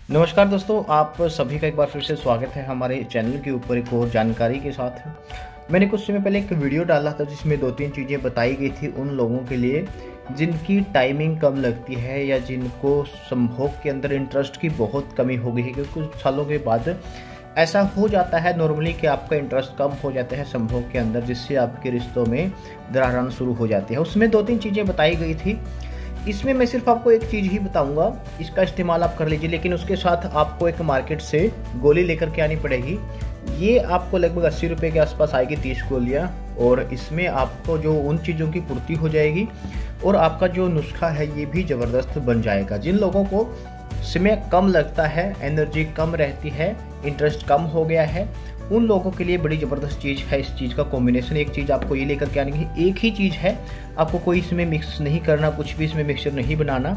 नमस्कार दोस्तों, आप सभी का एक बार फिर से स्वागत है हमारे चैनल के ऊपर एक और जानकारी के साथ। मैंने कुछ समय पहले एक वीडियो डाला था जिसमें 2-3 चीज़ें बताई गई थी उन लोगों के लिए जिनकी टाइमिंग कम लगती है या जिनको संभोग के अंदर इंटरेस्ट की बहुत कमी हो गई है, क्योंकि कुछ सालों के बाद ऐसा हो जाता है नॉर्मली कि आपका इंटरेस्ट कम हो जाता है संभोग के अंदर, जिससे आपके रिश्तों में दरार आना शुरू हो जाती है। उसमें 2-3 चीज़ें बताई गई थी। इसमें मैं सिर्फ आपको एक चीज़ ही बताऊंगा, इसका इस्तेमाल आप कर लीजिए, लेकिन उसके साथ आपको एक मार्केट से गोली लेकर के आनी पड़ेगी। ये आपको लगभग 80 रुपये के आसपास आएगी 30 गोलियाँ, और इसमें आपको जो उन चीज़ों की पूर्ति हो जाएगी और आपका जो नुस्खा है ये भी ज़बरदस्त बन जाएगा। जिन लोगों को समय कम लगता है, एनर्जी कम रहती है, इंटरेस्ट कम हो गया है, उन लोगों के लिए बड़ी ज़बरदस्त चीज़ है इस चीज़ का कॉम्बिनेशन। एक चीज़ आपको ये लेकर के आनी है, एक ही चीज़ है, आपको कोई इसमें मिक्स नहीं करना, कुछ भी इसमें मिक्सचर नहीं बनाना,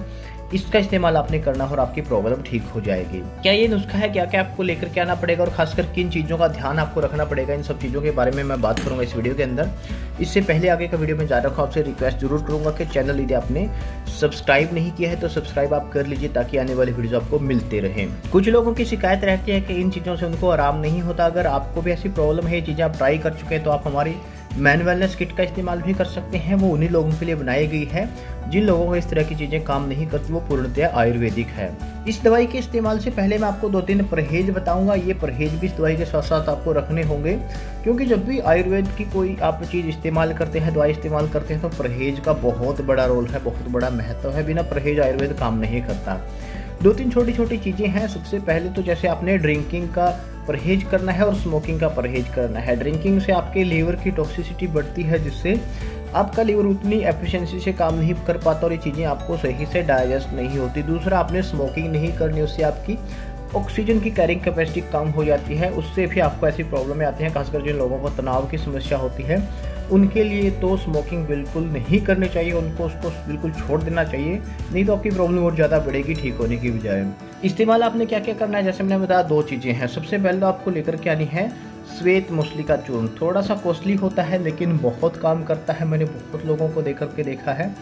इसका इस्तेमाल आपने करना और आपकी प्रॉब्लम ठीक हो जाएगी। क्या ये नुस्खा है, क्या क्या आपको लेकर के आना पड़ेगा और खासकर किन चीज़ों का ध्यान आपको रखना पड़ेगा, इन सब चीज़ों के बारे में मैं बात करूँगा इस वीडियो के अंदर। इससे पहले आगे का वीडियो में जा रखा हूँ, आपसे रिक्वेस्ट जरूर करूँगा कि चैनल यदि आपने सब्सक्राइब नहीं किया है तो सब्सक्राइब आप कर लीजिए ताकि आने वाली वीडियो आपको मिलते रहें। कुछ लोगों की शिकायत रहती है कि इन चीज़ों से उनको आराम नहीं होता। अगर आपको भी ऐसी प्रॉब्लम है, ये चीज़ें आप ट्राई कर चुके हैं, तो आप हमारी मैन वेलनेस किट का इस्तेमाल भी कर सकते हैं। वो उन्हीं लोगों के लिए बनाई गई है जिन लोगों को इस तरह की चीज़ें काम नहीं करती, वो पूर्णतः आयुर्वेदिक है। इस दवाई के इस्तेमाल से पहले मैं आपको 2-3 परहेज बताऊंगा। ये परहेज भी इस दवाई के साथ साथ आपको रखने होंगे, क्योंकि जब भी आयुर्वेद की कोई आप चीज़ इस्तेमाल करते हैं, दवाई इस्तेमाल करते हैं, तो परहेज का बहुत बड़ा रोल है, बहुत बड़ा महत्व है। बिना परहेज आयुर्वेद काम नहीं करता। 2-3 छोटी छोटी चीज़ें हैं। सबसे पहले तो जैसे आपने ड्रिंकिंग का परहेज करना है और स्मोकिंग का परहेज करना है। ड्रिंकिंग से आपके लीवर की टॉक्सिसिटी बढ़ती है, जिससे आपका लीवर उतनी एफिशिएंसी से काम नहीं कर पाता और ये चीज़ें आपको सही से डाइजेस्ट नहीं होती। दूसरा, आपने स्मोकिंग नहीं करनी, उससे आपकी ऑक्सीजन की कैरिंग कैपेसिटी कम हो जाती है, उससे भी आपको ऐसी प्रॉब्लम आती है। खासकर जिन लोगों को तनाव की समस्या होती है उनके लिए तो स्मोकिंग बिल्कुल नहीं करनी चाहिए, उनको उसको बिल्कुल छोड़ देना चाहिए, नहीं तो आपकी प्रॉब्लम और ज़्यादा बढ़ेगी ठीक होने की बजाय। इस्तेमाल आपने क्या क्या करना है, जैसे मैंने बताया 2 चीज़ें हैं। सबसे पहले तो आपको लेकर के आनी है श्वेत मूसली का चूर्ण। थोड़ा सा कॉस्टली होता है लेकिन बहुत काम करता है, मैंने बहुत लोगों को देख करके देखा है।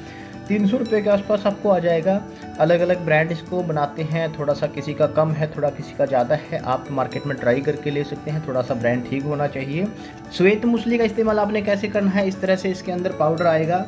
300 रुपये के आसपास आपको आ जाएगा। अलग अलग ब्रांड इसको बनाते हैं, थोड़ा सा किसी का कम है, थोड़ा किसी का ज़्यादा है। आप मार्केट में ट्राई करके ले सकते हैं, थोड़ा सा ब्रांड ठीक होना चाहिए। श्वेत मूसली का इस्तेमाल आपने कैसे करना है, इस तरह से इसके अंदर पाउडर आएगा।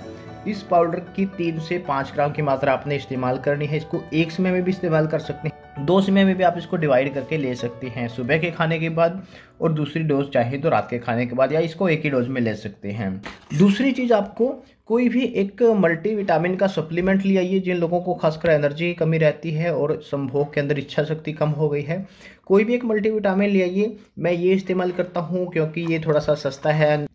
इस पाउडर की 3 से 5 ग्राम की मात्रा आपने इस्तेमाल करनी है। इसको एक समय में भी इस्तेमाल कर सकते हैं, 2 समय में भी आप इसको डिवाइड करके ले सकते हैं, सुबह के खाने के बाद और दूसरी डोज चाहे तो रात के खाने के बाद, या इसको एक ही डोज में ले सकते हैं। दूसरी चीज़, आपको कोई भी एक मल्टीविटामिन का सप्लीमेंट ले आइए। जिन लोगों को खासकर एनर्जी की कमी रहती है और संभोग के अंदर इच्छा शक्ति कम हो गई है, कोई भी एक मल्टीविटामिन ले आइए। मैं ये इस्तेमाल करता हूँ क्योंकि ये थोड़ा सा सस्ता है,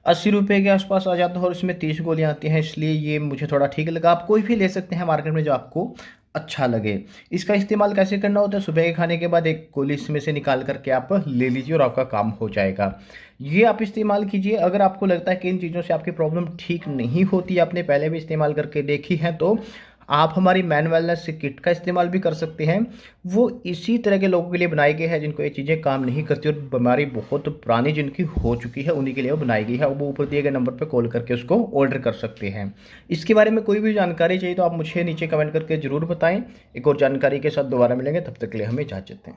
80 रुपये के आसपास आ जाता है और इसमें 30 गोलियाँ आती हैं, इसलिए ये मुझे थोड़ा ठीक लगा। आप कोई भी ले सकते हैं मार्केट में जो आपको अच्छा लगे। इसका इस्तेमाल कैसे करना होता है, सुबह के खाने के बाद एक गोली इसमें से निकाल करके आप ले लीजिए और आपका काम हो जाएगा। ये आप इस्तेमाल कीजिए। अगर आपको लगता है कि इन चीज़ों से आपकी प्रॉब्लम ठीक नहीं होती, आपने पहले भी इस्तेमाल करके देखी है, तो आप हमारी मैन वेलनेस किट का इस्तेमाल भी कर सकते हैं। वो इसी तरह के लोगों के लिए बनाई गई है जिनको ये चीज़ें काम नहीं करती और बीमारी बहुत पुरानी जिनकी हो चुकी है, उन्हीं के लिए वो बनाई गई है। वो ऊपर दिए गए नंबर पर कॉल करके उसको ऑर्डर कर सकते हैं। इसके बारे में कोई भी जानकारी चाहिए तो आप मुझे नीचे कमेंट करके ज़रूर बताएं। एक और जानकारी के साथ दोबारा मिलेंगे, तब तक के लिए हमें इजाज़त दें।